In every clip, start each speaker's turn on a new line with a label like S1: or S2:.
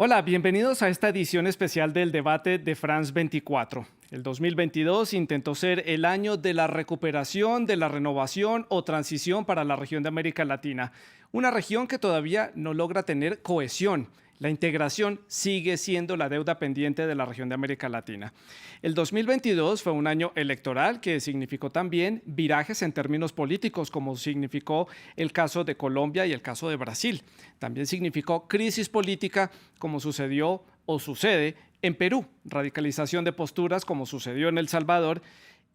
S1: Hola, bienvenidos a esta edición especial del debate de France 24. El 2022 intentó ser el año de la recuperación, de la renovación o transición para la región de América Latina. Una región que todavía no logra tener cohesión. La integración sigue siendo la deuda pendiente de la región de América Latina. El 2022 fue un año electoral que significó también virajes en términos políticos, como significó el caso de Colombia y el caso de Brasil. También significó crisis política, como sucedió o sucede en Perú, radicalización de posturas, como sucedió en El Salvador,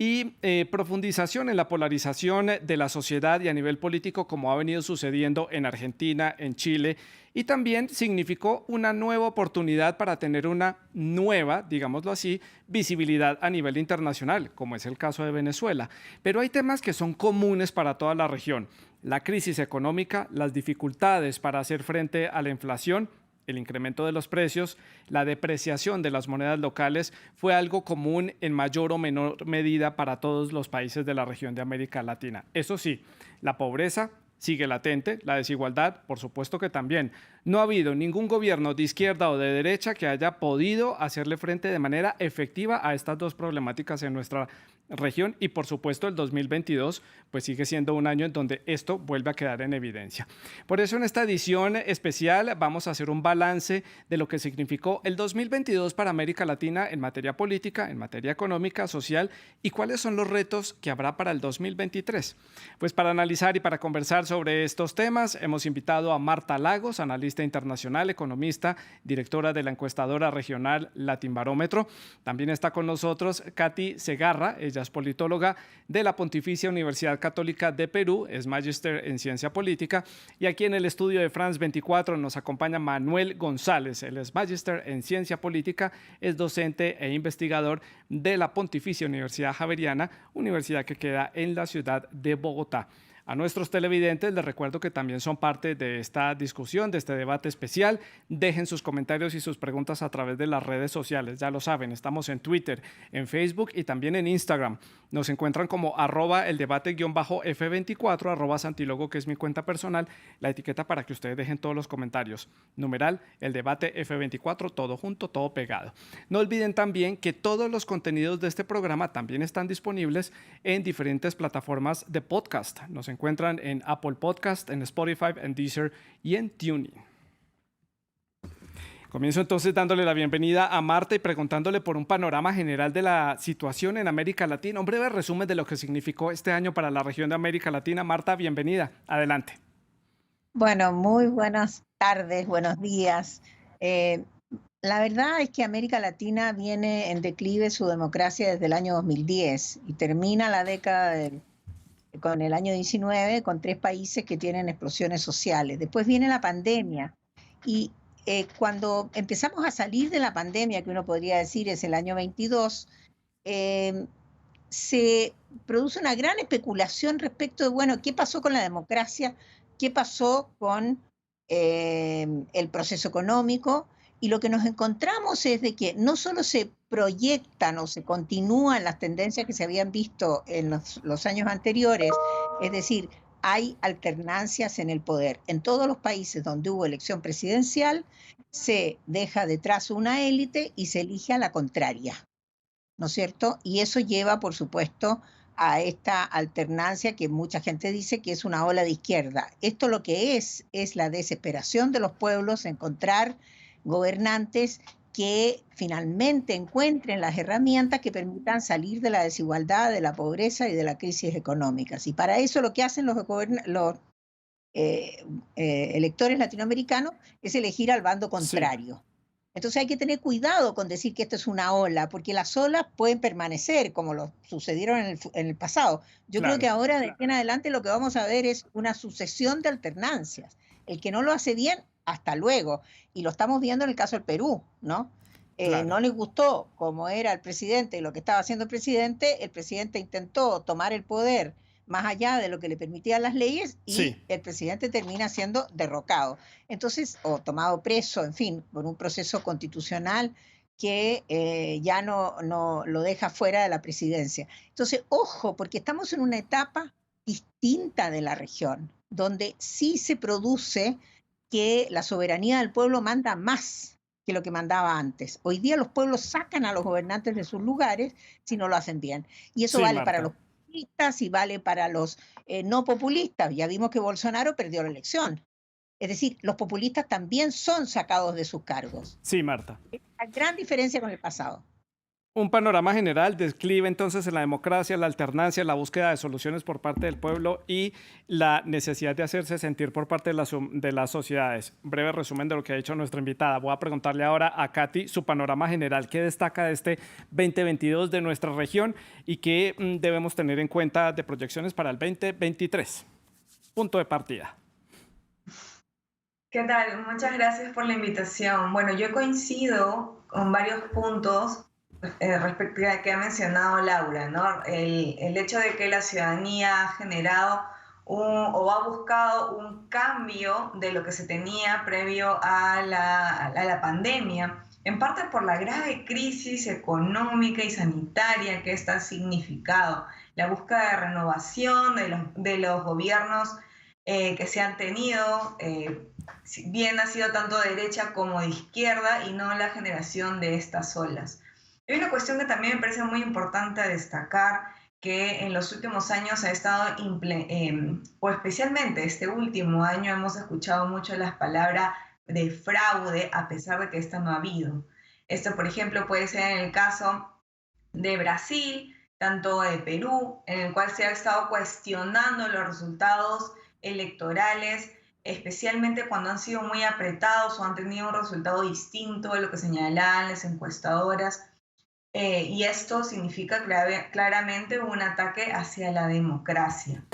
S1: y profundización en la polarización de la sociedad y a nivel político, como ha venido sucediendo en Argentina, en Chile, y también significó una nueva oportunidad para tener una nueva, digámoslo así, visibilidad a nivel internacional, como es el caso de Venezuela. Pero hay temas que son comunes para toda la región: la crisis económica, las dificultades para hacer frente a la inflación, el incremento de los precios, la depreciación de las monedas locales fue algo común en mayor o menor medida para todos los países de la región de América Latina. Eso sí, la pobreza sigue latente, la desigualdad, por supuesto que también. No ha habido ningún gobierno de izquierda o de derecha que haya podido hacerle frente de manera efectiva a estas dos problemáticas en nuestra región, y por supuesto el 2022 pues sigue siendo un año en donde esto vuelve a quedar en evidencia. Por eso en esta edición especial vamos a hacer un balance de lo que significó el 2022 para América Latina en materia política, en materia económica, social, y cuáles son los retos que habrá para el 2023. Pues para analizar y para conversar sobre estos temas hemos invitado a Marta Lagos, analista internacional, economista, directora de la encuestadora regional Latinbarómetro. También está con nosotros Katy Segarra, ella es politóloga de la Pontificia Universidad Católica de Perú, es magíster en ciencia política, y aquí en el estudio de France 24 nos acompaña Manuel González, él es magíster en ciencia política, es docente e investigador de la Pontificia Universidad Javeriana, universidad que queda en la ciudad de Bogotá. A nuestros televidentes les recuerdo que también son parte de esta discusión, de este debate especial. Dejen sus comentarios y sus preguntas a través de las redes sociales. Ya lo saben, estamos en Twitter, en Facebook y también en Instagram. Nos encuentran como @eldebate_F24, @Santilogo, que es mi cuenta personal, la etiqueta para que ustedes dejen todos los comentarios. Numeral, el debate F24, todo junto, todo pegado. No olviden también que todos los contenidos de este programa también están disponibles en diferentes plataformas de podcast. Nos encuentran en Apple Podcast, en Spotify, en Deezer y en TuneIn. Comienzo entonces dándole la bienvenida a Marta y preguntándole por un panorama general de la situación en América Latina. Un breve resumen de lo que significó este año para la región de América Latina. Marta, bienvenida. Adelante.
S2: Bueno, muy buenas tardes, buenos días. Eh, la verdad es que América Latina viene en declive su democracia desde el año 2010 y termina la década con el año 19 con 3 países que tienen explosiones sociales. Después viene la pandemia y cuando empezamos a salir de la pandemia, que uno podría decir es el año 22, eh, se produce una gran especulación respecto de, bueno, ¿qué pasó con la democracia? ¿Qué pasó con el proceso económico? Y lo que nos encontramos es de que no solo se proyectan o se continúan las tendencias que se habían visto en los años anteriores, es decir, hay alternancias en el poder. En todos los países donde hubo elección presidencial, se deja detrás una élite y se elige a la contraria, ¿no es cierto? Y eso lleva, por supuesto, a esta alternancia que mucha gente dice que es una ola de izquierda. Esto lo que es la desesperación de los pueblos, encontrar gobernantes que finalmente encuentren las herramientas que permitan salir de la desigualdad, de la pobreza y de la crisis económicas. Y para eso lo que hacen los electores latinoamericanos es elegir al bando
S1: Sí,
S2: contrario. Entonces hay que tener cuidado con decir que esto es una ola, porque las olas pueden permanecer, como lo sucedieron en el pasado. Yo creo que
S1: claro.
S2: ahora, de aquí en adelante, lo que vamos a ver es una sucesión de alternancias. El que no lo hace bien, hasta luego. Y lo estamos viendo en el caso del Perú, ¿no?
S1: Claro.
S2: No les gustó cómo era el presidente y lo que estaba haciendo el presidente intentó tomar el poder más allá de lo que le permitían las leyes y
S1: Sí,
S2: el presidente termina siendo derrocado. Entonces, o tomado preso, en fin, por un proceso constitucional que ya no lo deja fuera de la presidencia. Entonces, ojo, porque estamos en una etapa distinta de la región, donde sí se produce que la soberanía del pueblo manda más que lo que mandaba antes. Hoy día los pueblos sacan a los gobernantes de sus lugares si no lo hacen bien. Y eso
S1: Sí,
S2: vale para
S1: Marta.
S2: los populistas y vale para los no populistas. Ya vimos que Bolsonaro perdió la elección. Es decir, los populistas también son sacados de sus cargos.
S1: Sí, Marta.
S2: La gran diferencia con el pasado.
S1: Un panorama general describe entonces en la democracia, la alternancia, la búsqueda de soluciones por parte del pueblo y la necesidad de hacerse sentir por parte de las sociedades. Breve resumen de lo que ha dicho nuestra invitada. Voy a preguntarle ahora a Katy su panorama general. ¿Qué destaca de este 2022 de nuestra región y qué debemos tener en cuenta de proyecciones para el 2023? Punto de partida.
S3: ¿Qué tal? Muchas gracias por la invitación. Bueno, yo coincido con varios puntos respecto a que ha mencionado Laura, ¿no? El hecho de que la ciudadanía ha generado o ha buscado un cambio de lo que se tenía previo a la pandemia, en parte por la grave crisis económica y sanitaria que esta ha significado, la búsqueda de renovación de los gobiernos que se han tenido, bien ha sido tanto de derecha como de izquierda, y no la generación de estas olas. Hay una cuestión que también me parece muy importante destacar, que en los últimos años ha estado, o especialmente este último año, hemos escuchado mucho las palabras de fraude, a pesar de que esta no ha habido. Esto, por ejemplo, puede ser en el caso de Brasil, tanto de Perú, en el cual se ha estado cuestionando los resultados electorales, especialmente cuando han sido muy apretados o han tenido un resultado distinto de lo que señalaban las encuestadoras. Y esto significa claramente un ataque hacia la democracia.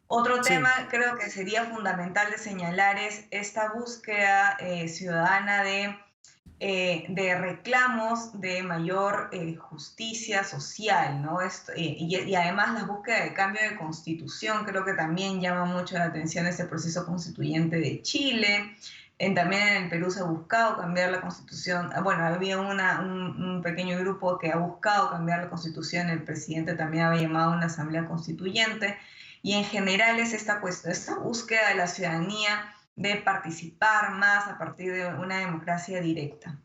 S3: Otro
S1: Sí.
S3: tema creo que sería fundamental de señalar es esta búsqueda ciudadana de reclamos de mayor justicia social, ¿no? Y además la búsqueda de cambio de constitución creo que también llama mucho la atención ese proceso constituyente de Chile. También en el Perú se ha buscado cambiar la constitución. Bueno, había un pequeño grupo que ha buscado cambiar la constitución. El presidente también había llamado a una asamblea constituyente. Y en general es esta búsqueda de la ciudadanía de participar más a partir de una democracia directa.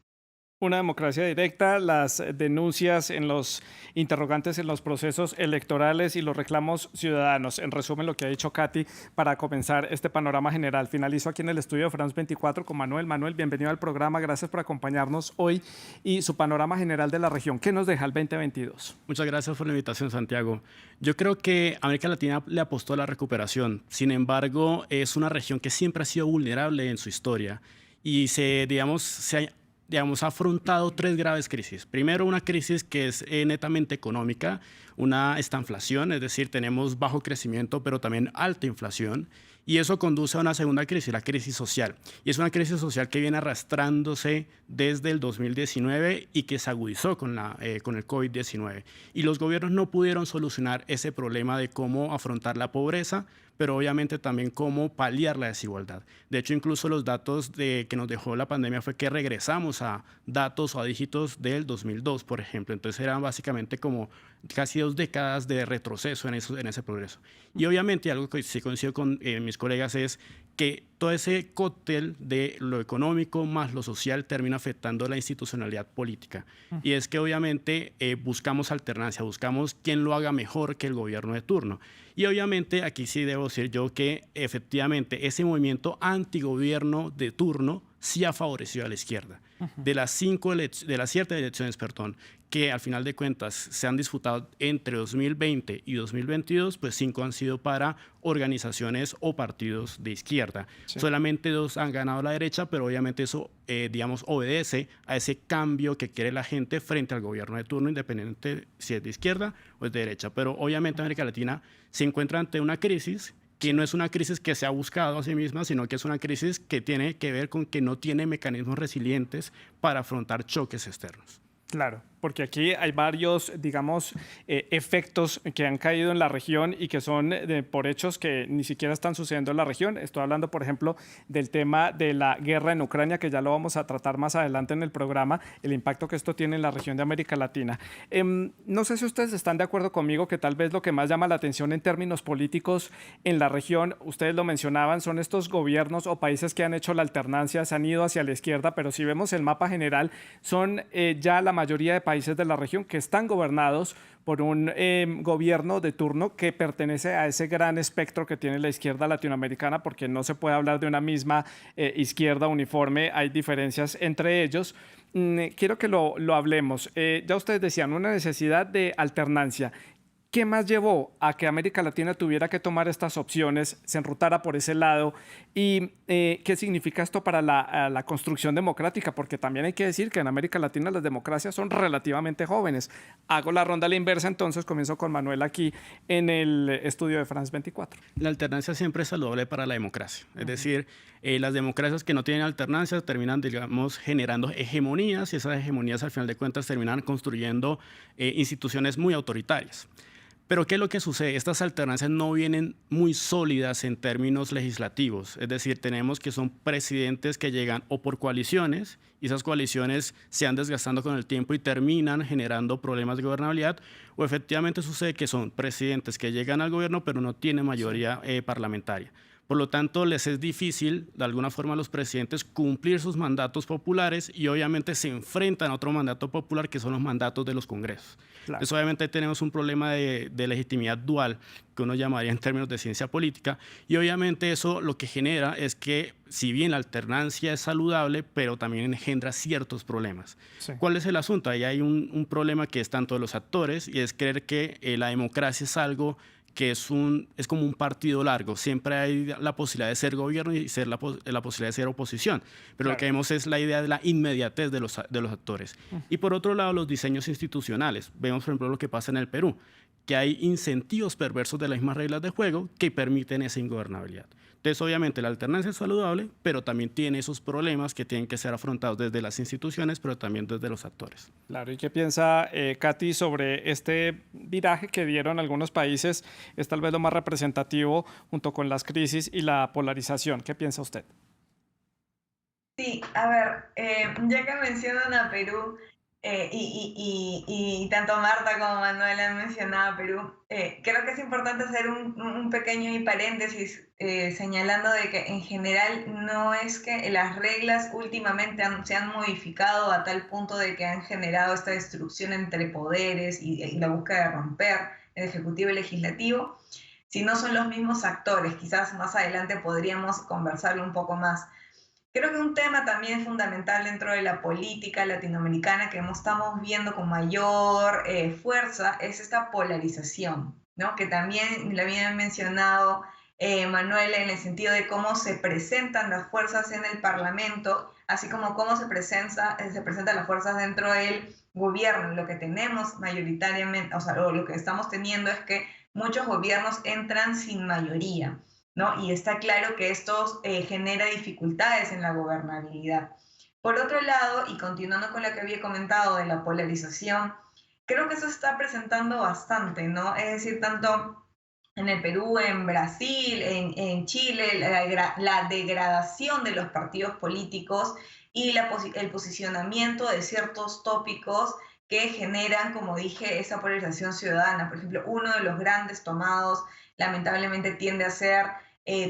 S1: Una democracia directa, las denuncias en los interrogantes en los procesos electorales y los reclamos ciudadanos. En resumen, lo que ha dicho Katy para comenzar este panorama general. Finalizo aquí en el estudio de France 24 con Manuel. Manuel, bienvenido al programa. Gracias por acompañarnos hoy y su panorama general de la región. ¿Qué nos deja el 2022?
S4: Muchas gracias por la invitación, Santiago. Yo creo que América Latina le apostó a la recuperación. Sin embargo, es una región que siempre ha sido vulnerable en su historia y ha afrontado tres graves crisis. Primero, una crisis que es netamente económica, una estanflación, es decir, tenemos bajo crecimiento, pero también alta inflación. Y eso conduce a una segunda crisis, la crisis social. Y es una crisis social que viene arrastrándose desde el 2019 y que se agudizó con el COVID-19. Y los gobiernos no pudieron solucionar ese problema de cómo afrontar la pobreza, pero obviamente también cómo paliar la desigualdad. De hecho, incluso los datos que nos dejó la pandemia fue que regresamos a datos o a dígitos del 2002, por ejemplo. Entonces eran básicamente como casi 2 décadas de retroceso en ese progreso. Y obviamente algo que sí coincido con mis colegas es que todo ese cóctel de lo económico más lo social termina afectando la institucionalidad política. Y es que obviamente buscamos alternancia, buscamos quién lo haga mejor que el gobierno de turno. Y obviamente aquí sí debo decir yo que efectivamente ese movimiento antigobierno de turno sí ha favorecido a la izquierda. De las 7 elecciones, que al final de cuentas se han disputado entre 2020 y 2022, pues 5 han sido para organizaciones o partidos de izquierda. Sí. Solamente 2 han ganado la derecha, pero obviamente eso, obedece a ese cambio que quiere la gente frente al gobierno de turno, independiente si es de izquierda o es de derecha. Pero obviamente América Latina se encuentra ante una crisis que no es una crisis que se ha buscado a sí misma, sino que es una crisis que tiene que ver con que no tiene mecanismos resilientes para afrontar choques externos.
S1: Claro. porque aquí hay varios, digamos, efectos que han caído en la región y que son por hechos que ni siquiera están sucediendo en la región. Estoy hablando, por ejemplo, del tema de la guerra en Ucrania, que ya lo vamos a tratar más adelante en el programa, el impacto que esto tiene en la región de América Latina. No sé si ustedes están de acuerdo conmigo que tal vez lo que más llama la atención en términos políticos en la región, ustedes lo mencionaban, son estos gobiernos o países que han hecho la alternancia, se han ido hacia la izquierda, pero si vemos el mapa general, son ya la mayoría de países de la región que están gobernados por un gobierno de turno que pertenece a ese gran espectro que tiene la izquierda latinoamericana, porque no se puede hablar de una misma izquierda uniforme, hay diferencias entre ellos. Quiero que lo hablemos. Ya ustedes decían, una necesidad de alternancia. ¿Qué más llevó a que América Latina tuviera que tomar estas opciones, se enrutara por ese lado? ¿Y qué significa esto para la construcción democrática? Porque también hay que decir que en América Latina las democracias son relativamente jóvenes. Hago la ronda a la inversa, entonces comienzo con Manuel aquí en el estudio de France 24.
S4: La alternancia siempre es saludable para la democracia. Es decir, las democracias que no tienen alternancia terminan, digamos, generando hegemonías y esas hegemonías al final de cuentas terminan construyendo instituciones muy autoritarias. Pero ¿qué es lo que sucede? Estas alternancias no vienen muy sólidas en términos legislativos. Es decir, tenemos que son presidentes que llegan o por coaliciones, y esas coaliciones se van desgastando con el tiempo y terminan generando problemas de gobernabilidad, o efectivamente sucede que son presidentes que llegan al gobierno pero no tienen mayoría parlamentaria. Por lo tanto, les es difícil, de alguna forma, a los presidentes cumplir sus mandatos populares y obviamente se enfrentan a otro mandato popular que son los mandatos de los congresos. Claro. Entonces, obviamente tenemos un problema de legitimidad dual, que uno llamaría en términos de ciencia política, y obviamente eso lo que genera es que, si bien la alternancia es saludable, pero también engendra ciertos problemas. Sí. ¿Cuál es el asunto? Ahí hay un problema que es tanto de los actores, y es creer que la democracia es algo que es como un partido largo. Siempre hay la posibilidad de ser gobierno y la posibilidad de ser oposición. Pero claro, lo que vemos es la idea de la inmediatez de los actores. Y por otro lado, los diseños institucionales. Vemos, por ejemplo, lo que pasa en el Perú, que hay incentivos perversos de las mismas reglas de juego que permiten esa ingobernabilidad. Entonces, obviamente, la alternancia es saludable, pero también tiene esos problemas que tienen que ser afrontados desde las instituciones, pero también desde los actores.
S1: Claro, ¿y qué piensa Katy sobre este viraje que dieron algunos países? Es tal vez lo más representativo junto con las crisis y la polarización. ¿Qué piensa usted?
S3: Sí, a ver, ya que mencionan a Perú, y tanto Marta como Manuel han mencionado a Perú, creo que es importante hacer un pequeño paréntesis señalando de que en general no es que las reglas últimamente se han modificado a tal punto de que han generado esta destrucción entre poderes y la búsqueda de romper el ejecutivo y el legislativo, sino son los mismos actores. Quizás más adelante podríamos conversarlo un poco más. Creo que un tema también fundamental dentro de la política latinoamericana que estamos viendo con mayor fuerza es esta polarización, ¿no? Que también la habían mencionado Manuel, en el sentido de cómo se presentan las fuerzas en el Parlamento, así como cómo se presentan las fuerzas dentro del gobierno. Lo que tenemos mayoritariamente, o sea, lo que estamos teniendo es que muchos gobiernos entran sin mayoría, ¿no? Y está claro que esto genera dificultades en la gobernabilidad. Por otro lado, y continuando con lo que había comentado de la polarización, creo que eso se está presentando bastante, ¿no? Es decir, tanto en el Perú, en Brasil, en Chile, la degradación de los partidos políticos y el posicionamiento de ciertos tópicos que generan, como dije, esa polarización ciudadana. Por ejemplo, uno de los grandes tomados lamentablemente tiende a ser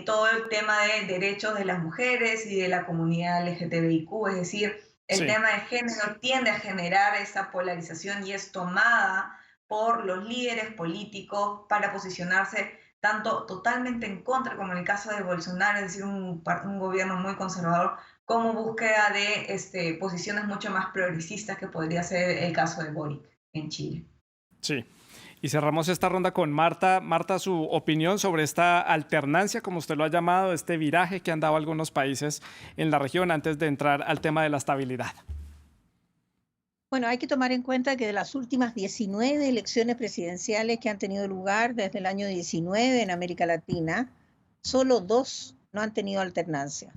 S3: todo el tema de derechos de las mujeres y de la comunidad LGTBIQ, es decir, el tema de género tiende a generar esa polarización y es tomada por los líderes políticos para posicionarse tanto totalmente en contra, como en el caso de Bolsonaro, es decir, un gobierno muy conservador, como búsqueda de posiciones mucho más progresistas, que podría ser el caso de Boric en Chile.
S1: Sí. Y cerramos esta ronda con Marta. Marta, su opinión sobre esta alternancia, como usted lo ha llamado, este viraje que han dado algunos países en la región, antes de entrar al tema de la estabilidad.
S2: Bueno, hay que tomar en cuenta que de las últimas 19 elecciones presidenciales que han tenido lugar desde el año 19 en América Latina, solo 2 no han tenido alternancia.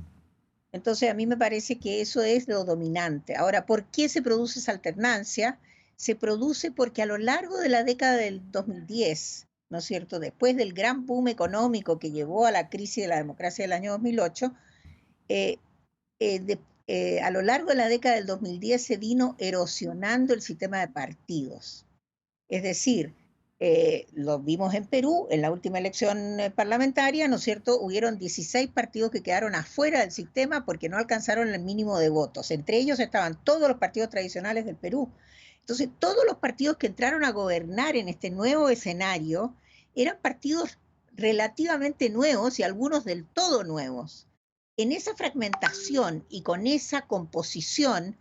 S2: Entonces, a mí me parece que eso es lo dominante. Ahora, ¿por qué se produce esa alternancia? se produce porque a lo largo de la década del 2010, ¿no es cierto?, después del gran boom económico que llevó a la crisis de la democracia del año 2008, eh, a lo largo de la década del 2010 se vino erosionando el sistema de partidos. Es decir, lo vimos en Perú, en la última elección parlamentaria, ¿no es cierto? Hubieron 16 partidos que quedaron afuera del sistema porque no alcanzaron el mínimo de votos. Entre ellos estaban todos los partidos tradicionales del Perú. Entonces, todos los partidos que entraron a gobernar en este nuevo escenario eran partidos relativamente nuevos y algunos del todo nuevos. En esa fragmentación y con esa composición,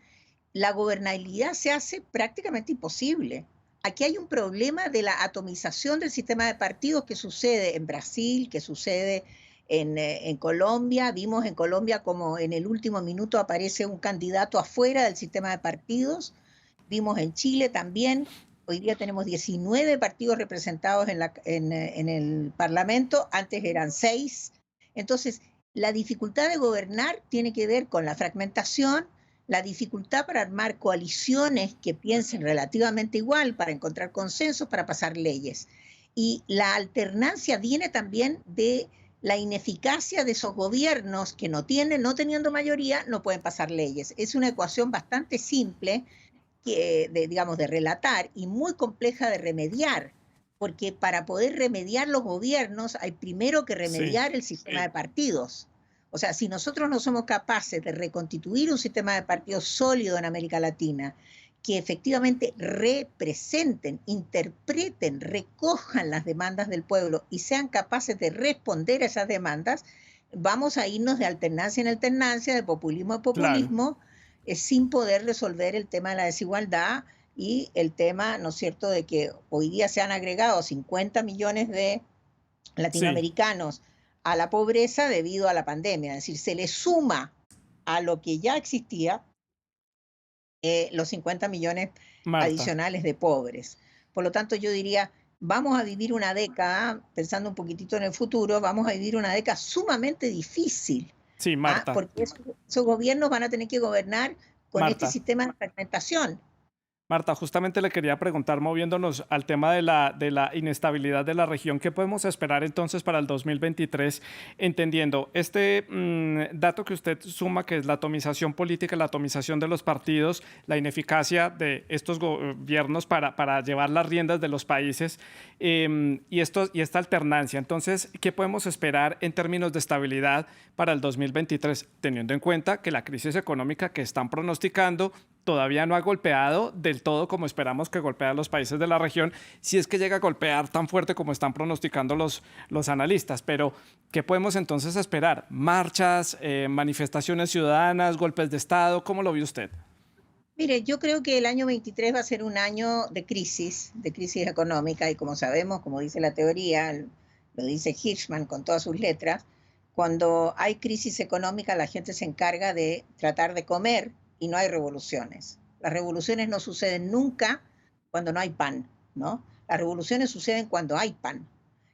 S2: la gobernabilidad se hace prácticamente imposible. Aquí hay un problema de la atomización del sistema de partidos que sucede en Brasil, que sucede en Colombia. Vimos en Colombia como en el último minuto aparece un candidato afuera del sistema de partidos. Vimos en Chile también. Hoy día tenemos 19 partidos representados en el Parlamento, antes eran 6. Entonces, la dificultad de gobernar tiene que ver con la fragmentación, la dificultad para armar coaliciones que piensen relativamente igual, para encontrar consensos, para pasar leyes. Y la alternancia viene también de la ineficacia de esos gobiernos que no teniendo mayoría, no pueden pasar leyes. Es una ecuación bastante simple, digamos, de relatar y muy compleja de remediar, porque para poder remediar los gobiernos hay primero que remediar el sistema de partidos. O sea, si nosotros no somos capaces de reconstituir un sistema de partidos sólido en América Latina, que efectivamente representen, interpreten, recojan las demandas del pueblo y sean capaces de responder a esas demandas, vamos a irnos de alternancia en alternancia, de populismo a populismo, sin poder resolver el tema de la desigualdad y el tema, ¿no es cierto?, de que hoy día se han agregado 50 millones de latinoamericanos a la pobreza debido a la pandemia. Es decir, se le suma a lo que ya existía los 50 millones adicionales de pobres. Por lo tanto, yo diría, vamos a vivir una década, pensando un poquitito en el futuro, vamos a vivir una década sumamente difícil.
S1: Sí, Marta.
S2: Porque esos gobiernos van a tener que gobernar con este sistema de fragmentación.
S1: Marta, justamente le quería preguntar, moviéndonos al tema de la inestabilidad de la región, ¿qué podemos esperar entonces para el 2023? Entendiendo este dato que usted suma, que es la atomización política, la atomización de los partidos, la ineficacia de estos gobiernos para llevar las riendas de los países y esta alternancia. Entonces, ¿qué podemos esperar en términos de estabilidad para el 2023, teniendo en cuenta que la crisis económica que están pronosticando todavía no ha golpeado del todo como esperamos que golpee a los países de la región, si es que llega a golpear tan fuerte como están pronosticando los analistas? Pero, ¿qué podemos entonces esperar? ¿Marchas, manifestaciones ciudadanas, golpes de Estado? ¿Cómo lo ve usted?
S2: Mire, yo creo que el año 23 va a ser un año de crisis económica, y como sabemos, como dice la teoría, lo dice Hirschman con todas sus letras, cuando hay crisis económica la gente se encarga de tratar de comer y no hay revoluciones. Las revoluciones no suceden nunca cuando no hay pan, ¿no? Las revoluciones suceden cuando hay pan.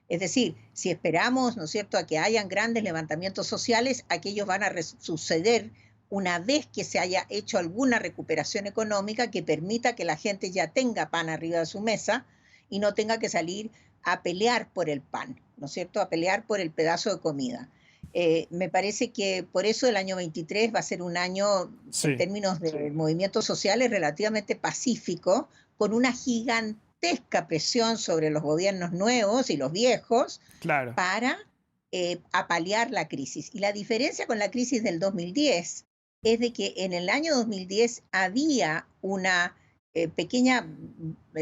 S2: Es decir, si esperamos, ¿no es cierto?, a que hayan grandes levantamientos sociales, aquellos van a suceder una vez que se haya hecho alguna recuperación económica que permita que la gente ya tenga pan arriba de su mesa y no tenga que salir a pelear por el pan, ¿no es cierto?, a pelear por el pedazo de comida. Me parece que por eso el año 23 va a ser un año, en términos de movimientos sociales, relativamente pacífico, con una gigantesca presión sobre los gobiernos nuevos y los viejos para apalear la crisis. Y la diferencia con la crisis del 2010 es de que en el año 2010 había una pequeña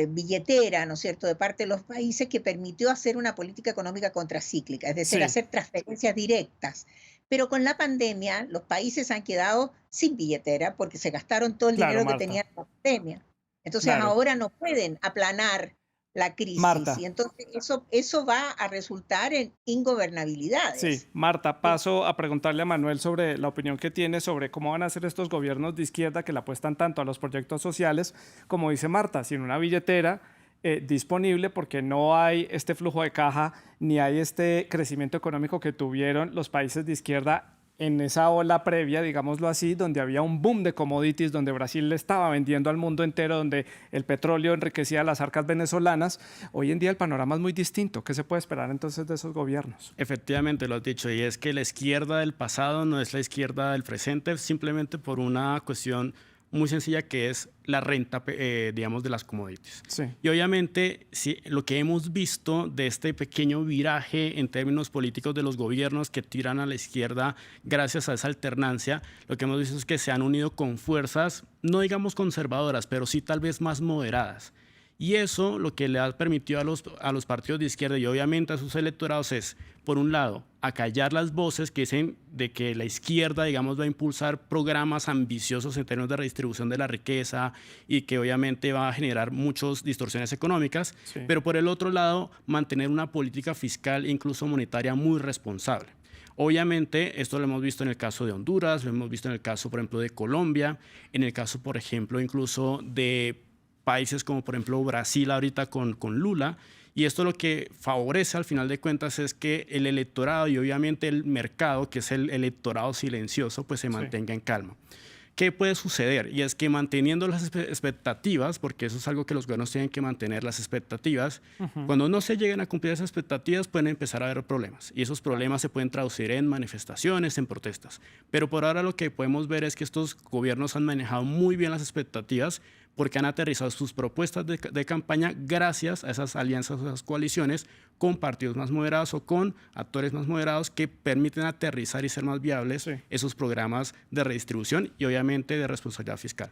S2: billetera, ¿no es cierto?, de parte de los países que permitió hacer una política económica contracíclica, es decir, hacer transferencias directas. Pero con la pandemia los países han quedado sin billetera porque se gastaron todo el dinero que tenían en la pandemia. Entonces ahora no pueden aplanar la crisis, y entonces eso va a resultar en ingobernabilidades.
S1: Sí, Marta, paso a preguntarle a Manuel sobre la opinión que tiene sobre cómo van a ser estos gobiernos de izquierda que le apuestan tanto a los proyectos sociales, como dice Marta, sin una billetera disponible, porque no hay este flujo de caja ni hay este crecimiento económico que tuvieron los países de izquierda en esa ola previa, digámoslo así, donde había un boom de commodities, donde Brasil le estaba vendiendo al mundo entero, donde el petróleo enriquecía las arcas venezolanas. Hoy en día el panorama es muy distinto. ¿Qué se puede esperar entonces de esos gobiernos?
S4: Efectivamente, lo has dicho, y es que la izquierda del pasado no es la izquierda del presente, simplemente por una cuestión muy sencilla que es la renta, digamos, de las commodities.
S1: Sí.
S4: Y obviamente lo que hemos visto de este pequeño viraje en términos políticos de los gobiernos que tiran a la izquierda gracias a esa alternancia, lo que hemos visto es que se han unido con fuerzas, no digamos conservadoras, pero sí tal vez más moderadas. Y eso lo que le ha permitido a los partidos de izquierda y obviamente a sus electorados es, por un lado, acallar las voces que dicen de que la izquierda, digamos, va a impulsar programas ambiciosos en términos de redistribución de la riqueza y que obviamente va a generar muchas distorsiones económicas,
S1: Sí.
S4: pero por el otro lado, mantener una política fiscal e incluso monetaria muy responsable. Obviamente, esto lo hemos visto en el caso de Honduras, lo hemos visto en el caso, por ejemplo, de Colombia, en el caso, por ejemplo, incluso de países como por ejemplo Brasil ahorita con Lula, y esto lo que favorece al final de cuentas es que el electorado y obviamente el mercado, que es el electorado silencioso, pues se mantenga en calma. ¿Qué puede suceder? Y es que manteniendo las expectativas, porque eso es algo que los gobiernos tienen que mantener, las expectativas, cuando no se lleguen a cumplir esas expectativas pueden empezar a haber problemas y esos problemas se pueden traducir en manifestaciones, en protestas. Pero por ahora lo que podemos ver es que estos gobiernos han manejado muy bien las expectativas porque han aterrizado sus propuestas de campaña gracias a esas alianzas, a esas coaliciones con partidos más moderados o con actores más moderados que permiten aterrizar y ser más viables esos programas de redistribución y obviamente de responsabilidad fiscal.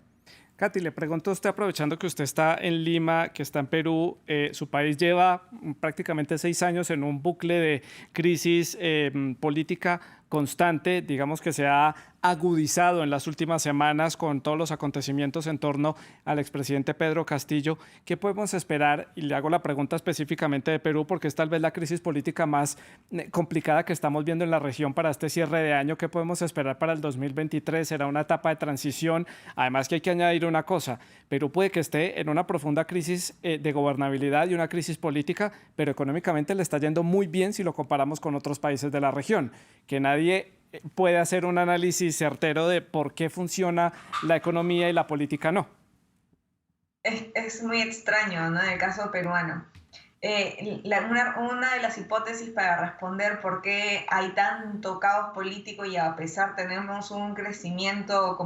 S1: Katy, le pregunto a usted, aprovechando que usted está en Lima, que está en Perú, su país lleva prácticamente 6 años en un bucle de crisis política constante, digamos que se ha agudizado en las últimas semanas con todos los acontecimientos en torno al expresidente Pedro Castillo. ¿Qué podemos esperar? Y le hago la pregunta específicamente de Perú, porque es tal vez la crisis política más complicada que estamos viendo en la región para este cierre de año. ¿Qué podemos esperar para el 2023? ¿Será una etapa de transición? Además que hay que añadir una cosa, Perú puede que esté en una profunda crisis de gobernabilidad y una crisis política, pero económicamente le está yendo muy bien si lo comparamos con otros países de la región, que nadie puede hacer un análisis certero de por qué funciona la economía y la política no.
S3: Es muy extraño, ¿no? En el caso peruano. Una de las hipótesis para responder por qué hay tanto caos político y a pesar tenemos un crecimiento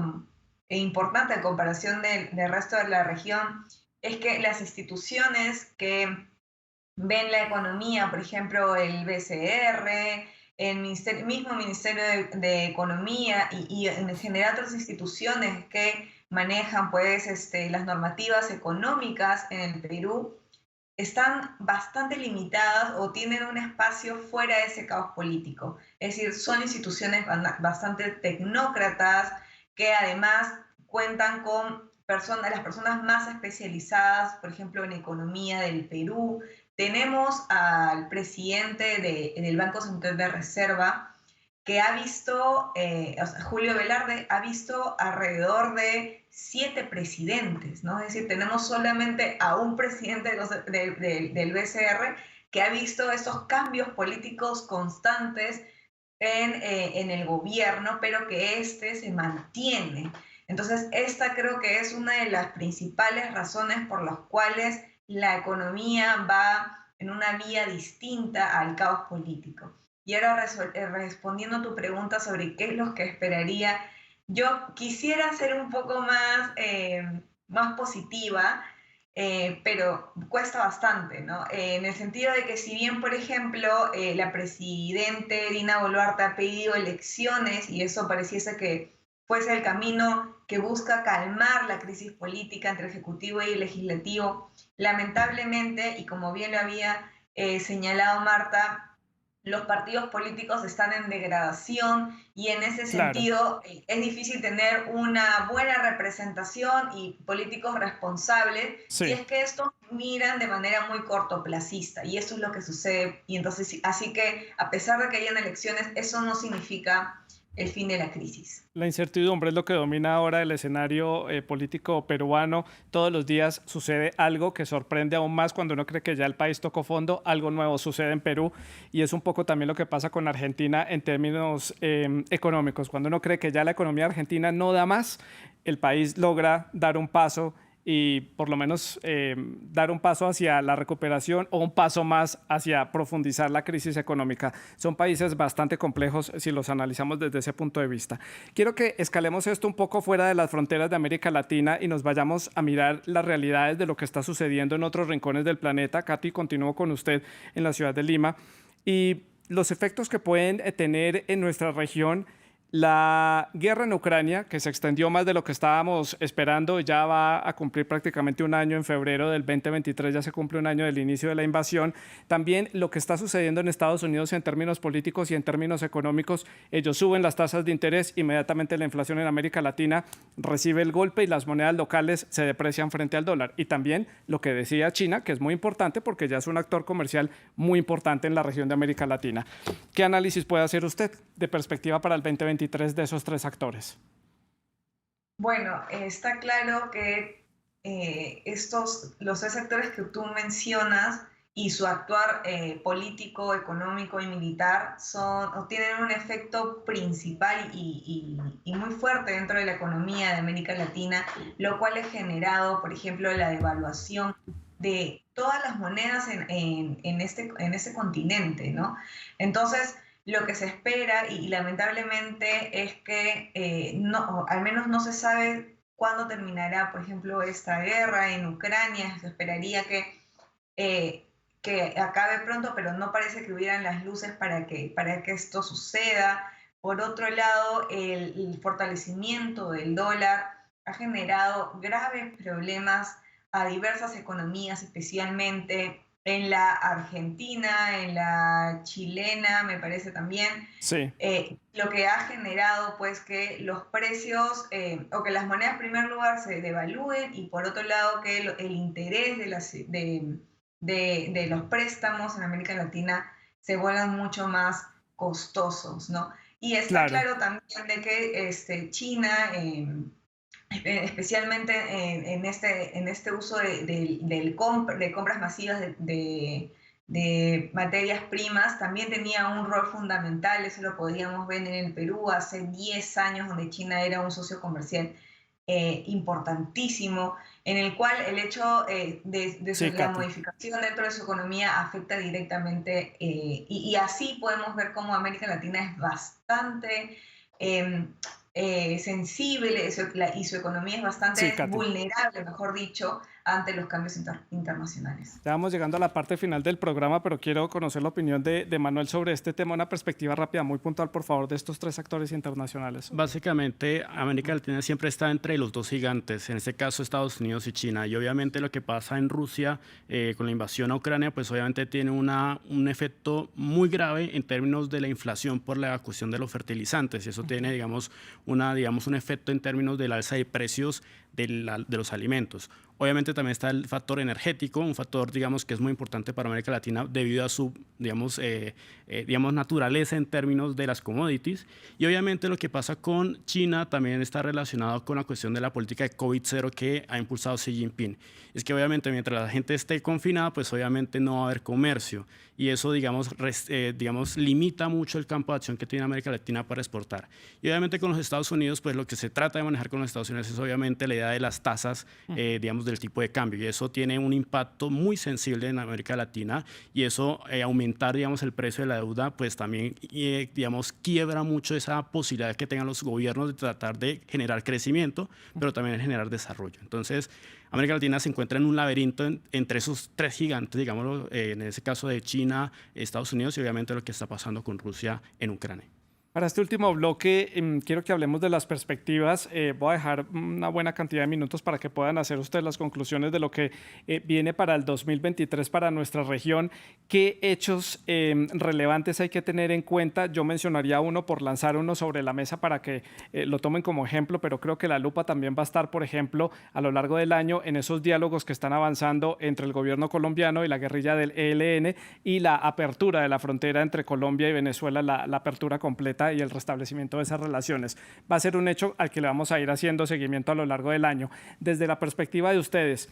S3: importante en comparación del resto de la región es que las instituciones que ven la economía, por ejemplo, el BCR, el mismo Ministerio de Economía y en general otras instituciones que manejan pues, las normativas económicas en el Perú, están bastante limitadas o tienen un espacio fuera de ese caos político. Es decir, son instituciones bastante tecnócratas que además cuentan con las personas más especializadas, por ejemplo, en economía del Perú. Tenemos al presidente del Banco Central de Reserva que ha visto, Julio Velarde ha visto alrededor de 7 presidentes, ¿no? Es decir, tenemos solamente a un presidente del BCR que ha visto estos cambios políticos constantes en el gobierno, pero que se mantiene. Entonces, esta creo que es una de las principales razones por las cuales la economía va en una vía distinta al caos político. Y ahora respondiendo a tu pregunta sobre qué es lo que esperaría, yo quisiera ser un poco más positiva, pero cuesta bastante, ¿no? En el sentido de que si bien, por ejemplo, la presidenta Dina Boluarte ha pedido elecciones y eso pareciese que fuese el camino que busca calmar la crisis política entre Ejecutivo y Legislativo, lamentablemente, y como bien lo había señalado Marta, los partidos políticos están en degradación y en ese sentido es difícil tener una buena representación y políticos responsables si es que estos miran de manera muy cortoplacista y eso es lo que sucede. Y entonces, así que a pesar de que hayan elecciones, eso no significa el fin de la crisis.
S1: La incertidumbre es lo que domina ahora el escenario político peruano. Todos los días sucede algo que sorprende aún más cuando uno cree que ya el país tocó fondo. Algo nuevo sucede en Perú y es un poco también lo que pasa con Argentina en términos económicos. Cuando uno cree que ya la economía argentina no da más, el país logra dar un paso y por lo menos dar un paso hacia la recuperación o un paso más hacia profundizar la crisis económica. Son países bastante complejos si los analizamos desde ese punto de vista. Quiero que escalemos esto un poco fuera de las fronteras de América Latina y nos vayamos a mirar las realidades de lo que está sucediendo en otros rincones del planeta. Katy, continúo con usted en la ciudad de Lima y los efectos que pueden tener en nuestra región. La guerra en Ucrania, que se extendió más de lo que estábamos esperando, ya va a cumplir prácticamente un año en febrero del 2023, ya se cumple un año del inicio de la invasión. También lo que está sucediendo en Estados Unidos en términos políticos y en términos económicos, ellos suben las tasas de interés, inmediatamente la inflación en América Latina recibe el golpe y las monedas locales se deprecian frente al dólar. Y también lo que decía China, que es muy importante porque ya es un actor comercial muy importante en la región de América Latina. ¿Qué análisis puede hacer usted de perspectiva para el 2023 de esos tres actores?
S3: Bueno, está claro que los tres sectores que tú mencionas y su actuar político, económico y militar tienen un efecto principal y muy fuerte dentro de la economía de América Latina, lo cual ha generado, por ejemplo, la devaluación de todas las monedas en este continente, ¿no? Entonces, lo que se espera y lamentablemente es que al menos no se sabe cuándo terminará, por ejemplo, esta guerra en Ucrania. Se esperaría que acabe pronto, pero no parece que hubieran las luces para que esto suceda. Por otro lado, el fortalecimiento del dólar ha generado graves problemas a diversas economías, especialmente en la argentina, en la chilena, me parece también.
S1: Sí.
S3: Lo que ha generado pues que los precios o que las monedas en primer lugar se devalúen y por otro lado que el interés de los préstamos en América Latina se vuelvan mucho más costosos, ¿no? Y está claro también de que China especialmente en este uso de compras masivas de materias primas, también tenía un rol fundamental. Eso lo podíamos ver en el Perú hace 10 años, donde China era un socio comercial importantísimo, en el cual el hecho de la modificación dentro de su economía afecta directamente, y así podemos ver cómo América Latina es bastante sensible y su economía es bastante vulnerable, mejor dicho, ante los cambios internacionales.
S1: Ya vamos llegando a la parte final del programa, pero quiero conocer la opinión de Manuel sobre este tema, una perspectiva rápida, muy puntual, por favor, de estos tres actores internacionales.
S4: Básicamente, América Latina siempre está entre los dos gigantes, en este caso Estados Unidos y China, y obviamente lo que pasa en Rusia con la invasión a Ucrania, pues obviamente tiene un efecto muy grave en términos de la inflación por la cuestión de los fertilizantes, y eso tiene, digamos, un efecto en términos del alza de precios de los alimentos. Obviamente también está el factor energético, un factor, digamos, que es muy importante para América Latina debido a su, digamos, naturaleza en términos de las commodities. Y obviamente lo que pasa con China también está relacionado con la cuestión de la política de COVID-0 que ha impulsado Xi Jinping. Es que obviamente mientras la gente esté confinada, pues obviamente no va a haber comercio. Y eso, digamos, limita mucho el campo de acción que tiene América Latina para exportar. Y obviamente con los Estados Unidos, pues lo que se trata de manejar con los Estados Unidos es obviamente la idea de las tasas, digamos, del tipo de cambio. Y eso tiene un impacto muy sensible en América Latina. Y eso, aumentar, digamos, el precio de la deuda, pues también, digamos, quiebra mucho esa posibilidad que tengan los gobiernos de tratar de generar crecimiento, pero también de generar desarrollo. Entonces, América Latina se encuentra en un laberinto entre esos tres gigantes, digámoslo, en ese caso de China, Estados Unidos y obviamente lo que está pasando con Rusia en Ucrania.
S1: Para este último bloque, quiero que hablemos de las perspectivas. Voy a dejar una buena cantidad de minutos para que puedan hacer ustedes las conclusiones de lo que viene para el 2023 para nuestra región. ¿Qué hechos relevantes hay que tener en cuenta? Yo mencionaría uno por lanzar uno sobre la mesa para que lo tomen como ejemplo, pero creo que la lupa también va a estar, por ejemplo, a lo largo del año en esos diálogos que están avanzando entre el gobierno colombiano y la guerrilla del ELN y la apertura de la frontera entre Colombia y Venezuela, la apertura completa vuelta y el restablecimiento de esas relaciones. Va a ser un hecho al que le vamos a ir haciendo seguimiento a lo largo del año. Desde la perspectiva de ustedes,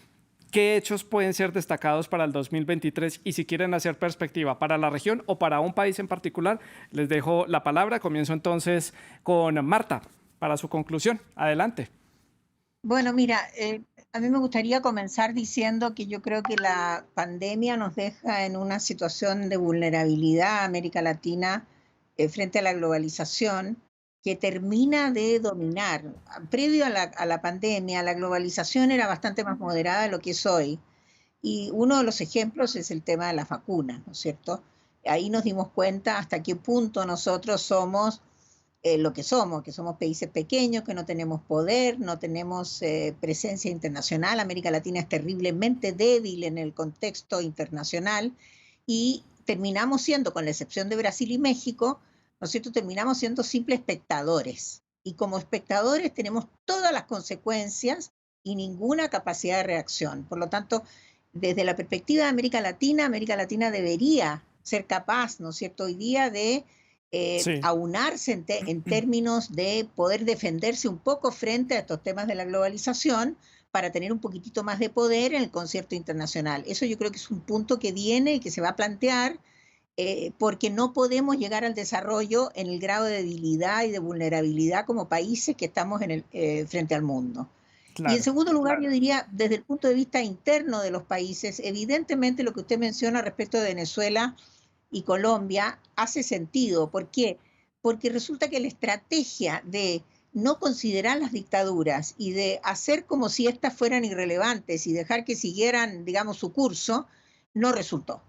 S1: ¿qué hechos pueden ser destacados para el 2023? Y si quieren hacer perspectiva para la región o para un país en particular, les dejo la palabra. Comienzo entonces con Marta para su conclusión. Adelante.
S2: Bueno, mira, a mí me gustaría comenzar diciendo que yo creo que la pandemia nos deja en una situación de vulnerabilidad a América Latina frente a la globalización, que termina de dominar. Previo a la pandemia, la globalización era bastante más moderada de lo que es hoy. Y uno de los ejemplos es el tema de las vacunas, ¿no es cierto? Ahí nos dimos cuenta hasta qué punto nosotros somos lo que somos países pequeños, que no tenemos poder, no tenemos presencia internacional. América Latina es terriblemente débil en el contexto internacional y terminamos siendo, con la excepción de Brasil y México, ¿no es cierto?, terminamos siendo simples espectadores. Y como espectadores tenemos todas las consecuencias y ninguna capacidad de reacción. Por lo tanto, desde la perspectiva de América Latina debería ser capaz, ¿no es cierto?, hoy día de aunarse en términos de poder defenderse un poco frente a estos temas de la globalización para tener un poquitito más de poder en el concierto internacional. Eso yo creo que es un punto que viene y que se va a plantear, porque no podemos llegar al desarrollo en el grado de debilidad y de vulnerabilidad como países que estamos frente al mundo. Claro, y en segundo lugar, yo diría, desde el punto de vista interno de los países, evidentemente lo que usted menciona respecto de Venezuela y Colombia hace sentido. ¿Por qué? Porque resulta que la estrategia de no considerar las dictaduras y de hacer como si éstas fueran irrelevantes y dejar que siguieran, digamos, su curso, no resultó,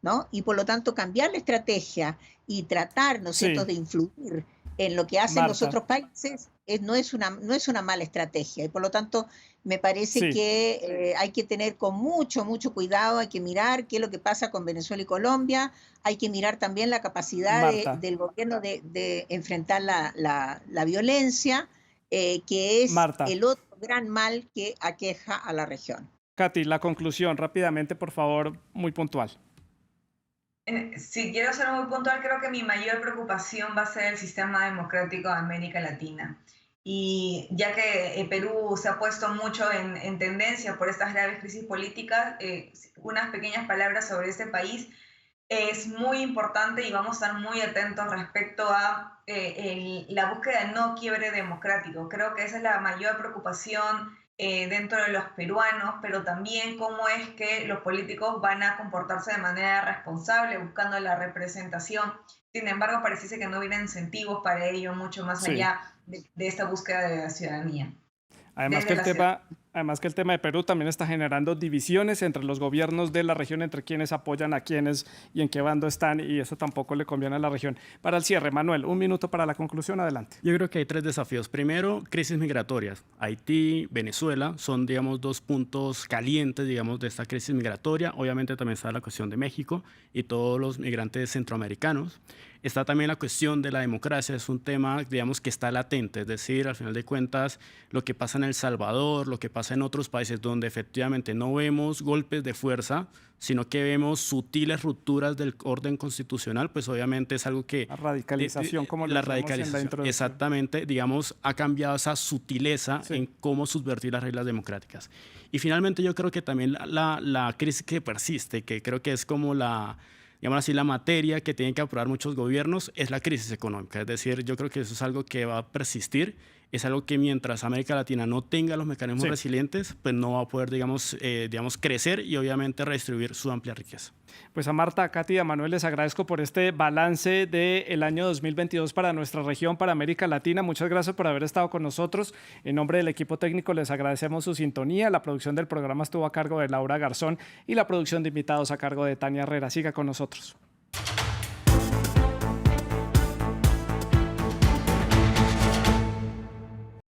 S2: ¿no? Y por lo tanto cambiar la estrategia y tratar, ¿no es cierto?, de influir en lo que hacen los otros países no es una mala estrategia. Y por lo tanto me parece que hay que tener con mucho cuidado, hay que mirar qué es lo que pasa con Venezuela y Colombia, hay que mirar también la capacidad del gobierno de enfrentar la violencia, que es el otro gran mal que aqueja a la región.
S1: Katy, la conclusión rápidamente, por favor, muy puntual.
S3: Si quiero ser muy puntual, creo que mi mayor preocupación va a ser el sistema democrático de América Latina. Y ya que Perú se ha puesto mucho en tendencia por estas graves crisis políticas, unas pequeñas palabras sobre este país. Es muy importante y vamos a estar muy atentos respecto a la búsqueda de no quiebre democrático. Creo que esa es la mayor preocupación dentro de los peruanos, pero también cómo es que los políticos van a comportarse de manera responsable, buscando la representación. Sin embargo, pareciese que no hubiera incentivos para ello, mucho más allá de esta búsqueda de la ciudadanía.
S1: Además que el tema de Perú también está generando divisiones entre los gobiernos de la región, entre quienes apoyan a quienes y en qué bando están, y eso tampoco le conviene a la región. Para el cierre, Manuel, un minuto para la conclusión, adelante.
S4: Yo creo que hay tres desafíos. Primero, crisis migratorias. Haití, Venezuela son, digamos, dos puntos calientes, digamos, de esta crisis migratoria. Obviamente también está la cuestión de México y todos los migrantes centroamericanos. Está también la cuestión de la democracia, es un tema, digamos, que está latente, es decir, al final de cuentas, lo que pasa en El Salvador, lo que pasa en otros países donde efectivamente no vemos golpes de fuerza, sino que vemos sutiles rupturas del orden constitucional, pues obviamente es algo que...
S1: La radicalización, como lo decíamos en la introducción.
S4: Exactamente, digamos, ha cambiado esa sutileza en cómo subvertir las reglas democráticas. Y finalmente yo creo que también la crisis que persiste, que creo que es como digamos así, la materia que tienen que aprobar muchos gobiernos es la crisis económica. Es decir, yo creo que eso es algo que va a persistir, es algo que mientras América Latina no tenga los mecanismos resilientes, pues no va a poder, digamos, crecer y obviamente redistribuir su amplia riqueza.
S1: Pues a Marta, a Katy y a Manuel les agradezco por este balance del año 2022 para nuestra región, para América Latina. Muchas gracias por haber estado con nosotros. En nombre del equipo técnico les agradecemos su sintonía. La producción del programa estuvo a cargo de Laura Garzón y la producción de invitados a cargo de Tania Herrera. Siga con nosotros.